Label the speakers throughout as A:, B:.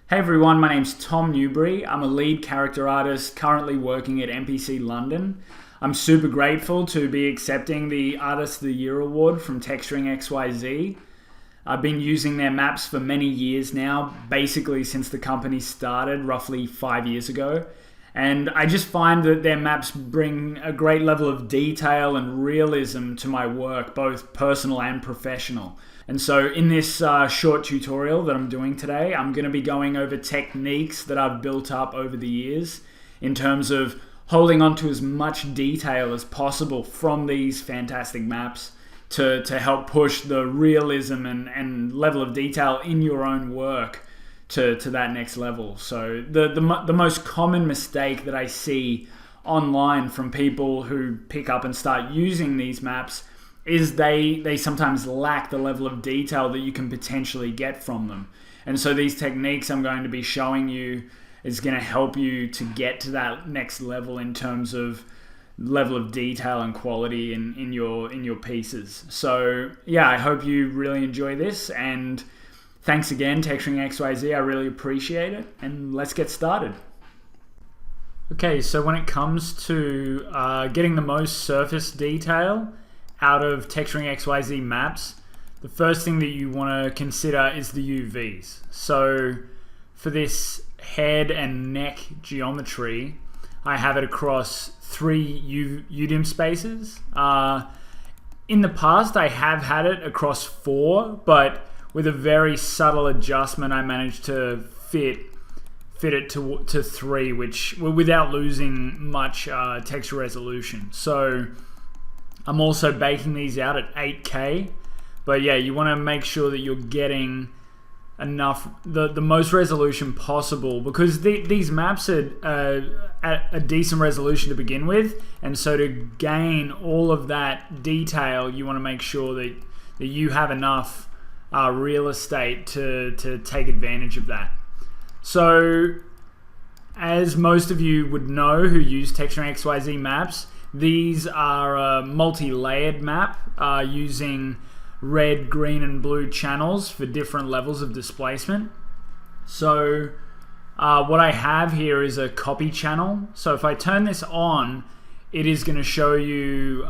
A: Hey everyone, my name's Tom Newbury. I'm a lead character artist currently working at NPC London. I'm super grateful to be accepting the Artist of the Year award from TexturingXYZ. I've been using their maps for many years now, basically since the company started roughly 5 years ago. And I just find that their maps bring a great level of detail and realism to my work, both personal and professional. And so in this short tutorial that I'm doing today, I'm going to be going over techniques that I've built up over the years in terms of holding on to as much detail as possible from these fantastic maps to help push the realism and level of detail in your own work to that next level. So the most common mistake that I see online from people who pick up and start using these maps is they sometimes lack the level of detail that you can potentially get from them. And so these techniques I'm going to be showing you is going to help you to get to that next level in terms of level of detail and quality in your pieces. So yeah, I hope you really enjoy this, and thanks again, TexturingXYZ. I really appreciate it, and let's get started. Okay, so when it comes to getting the most surface detail out of TexturingXYZ maps, the first thing that you want to consider is the UVs. So for this head and neck geometry, I have it across 3 UDIM spaces. In the past, I have had it across 4, but with a very subtle adjustment, I managed to fit it to 3, which without losing much texture resolution. So I'm also baking these out at 8K, but yeah, you want to make sure that you're getting enough, the most resolution possible, because these maps are at a decent resolution to begin with, and so to gain all of that detail, you want to make sure that you have enough real estate to take advantage of that. So as most of you would know who use TexturingXYZ maps, these are a multi-layered map using red, green, and blue channels for different levels of displacement. So what I have here is a copy channel. So if I turn this on, it is going to show you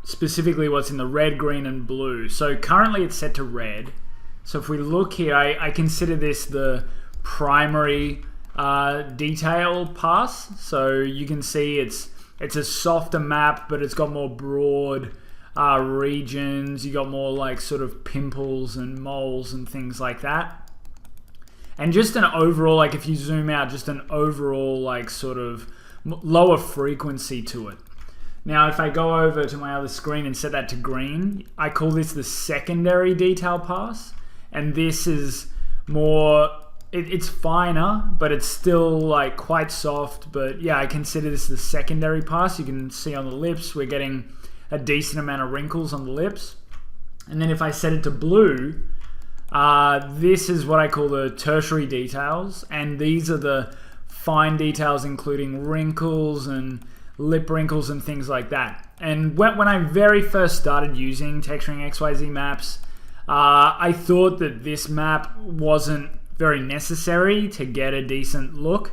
A: specifically what's in the red, green, and blue. So currently it's set to red. So if we look here, I consider this the primary detail pass. So you can see it's a softer map, but it's got more broad regions. You got more like sort of pimples and moles and things like that. And just an overall, like if you zoom out, just an overall like sort of lower frequency to it. Now if I go over to my other screen and set that to green, I call this the secondary detail pass. And this is more, it's finer, but it's still like quite soft. But yeah, I consider this the secondary pass. You can see on the lips, we're getting a decent amount of wrinkles on the lips. And then if I set it to blue, this is what I call the tertiary details. And these are the fine details, including wrinkles and lip wrinkles and things like that. And when I very first started using TexturingXYZ maps, I thought that this map wasn't very necessary to get a decent look,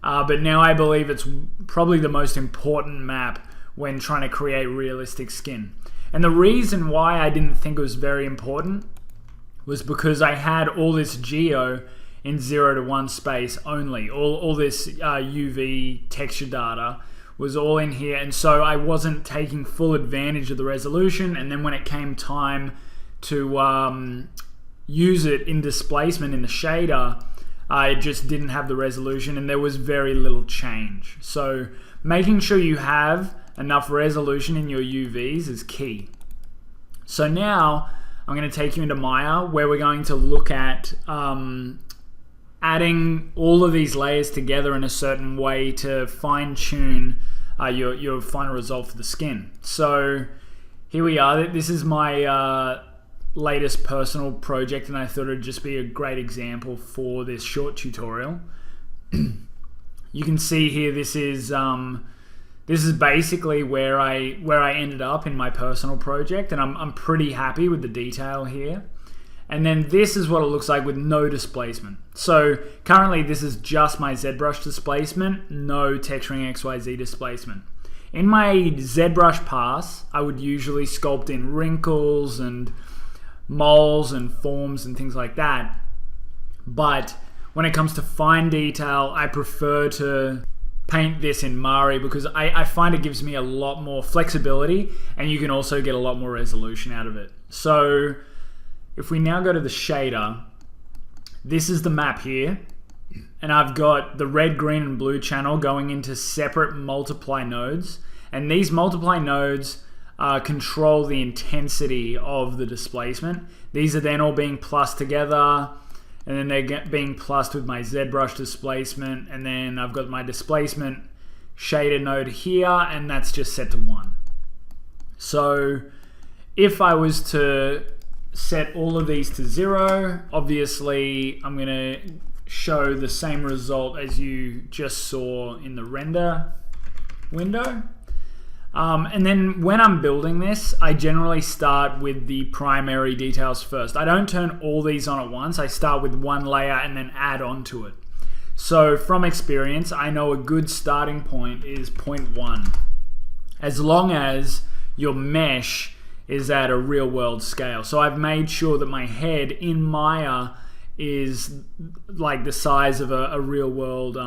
A: but now I believe it's probably the most important map when trying to create realistic skin. And the reason why I didn't think it was very important was because I had all this geo in 0 to 1 space only. All this UV texture data was all in here, and so I wasn't taking full advantage of the resolution. And then when it came time to use it in displacement in the shader, I just didn't have the resolution, and there was very little change. So making sure you have enough resolution in your UVs is key. So now I'm going to take you into Maya, where we're going to look at adding all of these layers together in a certain way to fine-tune your final result for the skin. So here we are. This is my latest personal project, and I thought it'd just be a great example for this short tutorial. You can see here this is basically where I ended up in my personal project, and I'm pretty happy with the detail here. And then this is what it looks like with no displacement. So currently this is just my ZBrush displacement, no TexturingXYZ displacement. In my ZBrush pass, I would usually sculpt in wrinkles and moles and forms and things like that. But when it comes to fine detail, I prefer to paint this in Mari because I find it gives me a lot more flexibility, and you can also get a lot more resolution out of it. So if we now go to the shader, this is the map here, and I've got the red, green, and blue channel going into separate multiply nodes, and these multiply nodes control the intensity of the displacement. These are then all being plussed together, and then they're being plussed with my ZBrush displacement, and then I've got my displacement shader node here, and that's just set to 1. So if I was to set all of these to 0, obviously I'm going to show the same result as you just saw in the render window. And then when I'm building this, I generally start with the primary details first. I don't turn all these on at once. I start with one layer and then add on to it. So from experience, I know a good starting point is 0.1. As long as your mesh is at a real world scale. So I've made sure that my head in Maya is like the size of a real world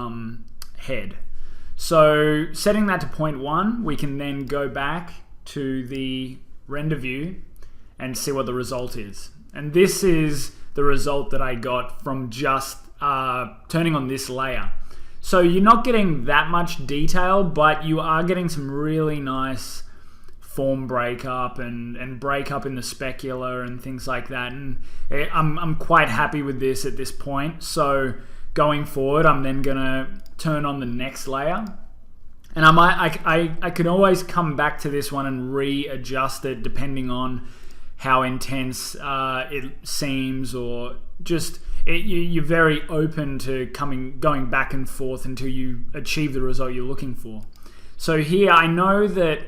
A: head. So setting that to 0.1, we can then go back to the render view and see what the result is. And this is the result that I got from just turning on this layer. So you're not getting that much detail, but you are getting some really nice form breakup and breakup in the specular and things like that. And I'm quite happy with this at this point. So going forward, I'm then gonna turn on the next layer, and I can always come back to this one and readjust it depending on how intense it seems, or just you're very open to going back and forth until you achieve the result you're looking for. So here I know that,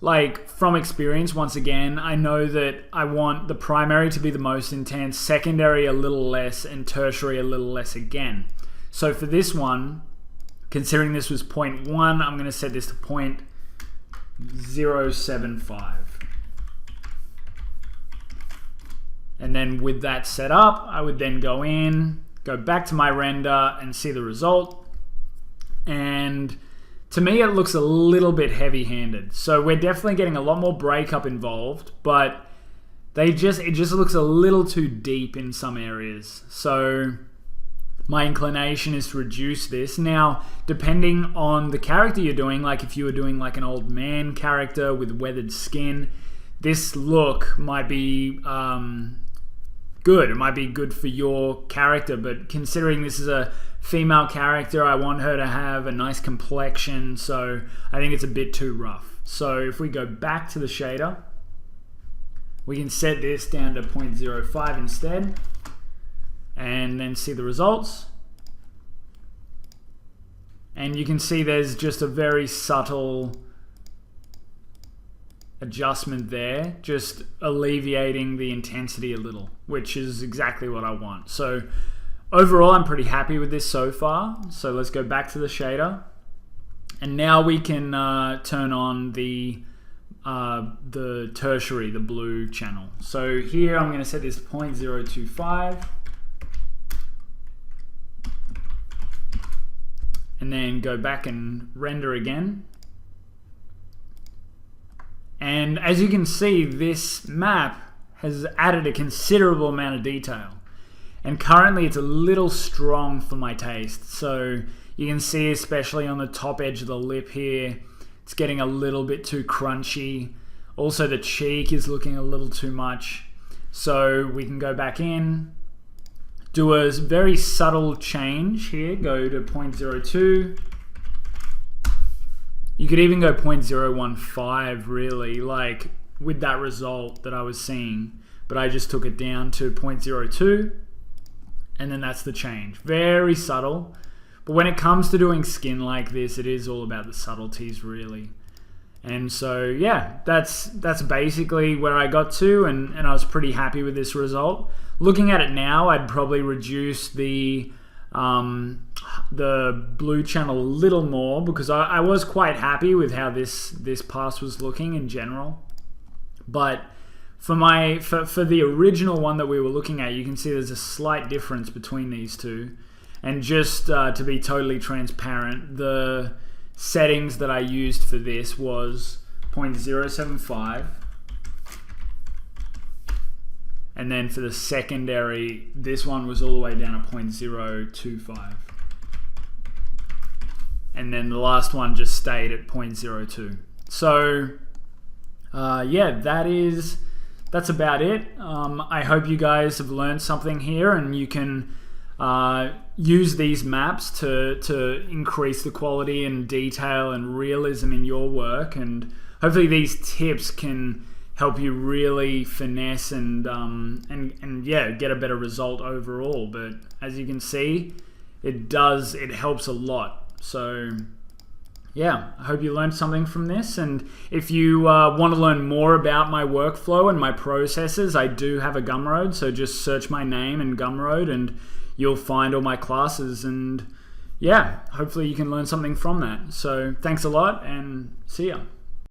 A: like, from experience, once again, I know that I want the primary to be the most intense, secondary a little less, and tertiary a little less again. So for this one, considering this was 0.1, I'm going to set this to 0.075. And then with that set up, I would then go in, go back to my render and see the result. And to me, it looks a little bit heavy-handed. So we're definitely getting a lot more breakup involved, but it just looks a little too deep in some areas. So my inclination is to reduce this. Now, depending on the character you're doing, like if you were doing like an old man character with weathered skin, this look might be good. It might be good for your character, but considering this is a female character, I want her to have a nice complexion, so I think it's a bit too rough. So if we go back to the shader, we can set this down to 0.05 instead, and then see the results. And you can see there's just a very subtle adjustment there, just alleviating the intensity a little, which is exactly what I want. So overall, I'm pretty happy with this so far. So let's go back to the shader, and now we can turn on the tertiary, the blue channel. So here I'm going to set this to 0.025, and then go back and render again. And as you can see, this map has added a considerable amount of detail. And currently it's a little strong for my taste. So you can see, especially on the top edge of the lip here, it's getting a little bit too crunchy. Also the cheek is looking a little too much. So we can go back in, do a very subtle change here, go to 0.02. You could even go 0.015 really, like with that result that I was seeing, but I just took it down to 0.02, and then that's the change. Very subtle, but when it comes to doing skin like this, it is all about the subtleties really. And so yeah, that's basically where I got to, and I was pretty happy with this result. looking at it now, I'd probably reduce the blue channel a little more, because I was quite happy with how this pass was looking in general. But for the original one that we were looking at, you can see there's a slight difference between these two. And just to be totally transparent, the settings that I used for this was 0.075. And then for the secondary, this one was all the way down at 0.025. And then the last one just stayed at 0.02. So yeah, that's about it. I hope you guys have learned something here, and you can use these maps to increase the quality and detail and realism in your work. And hopefully these tips can help you really finesse and yeah, get a better result overall. But as you can see, it helps a lot. So yeah, I hope you learned something from this. And if you want to learn more about my workflow and my processes, I do have a Gumroad. So just search my name in Gumroad and you'll find all my classes. And yeah, hopefully you can learn something from that. So thanks a lot, and see ya.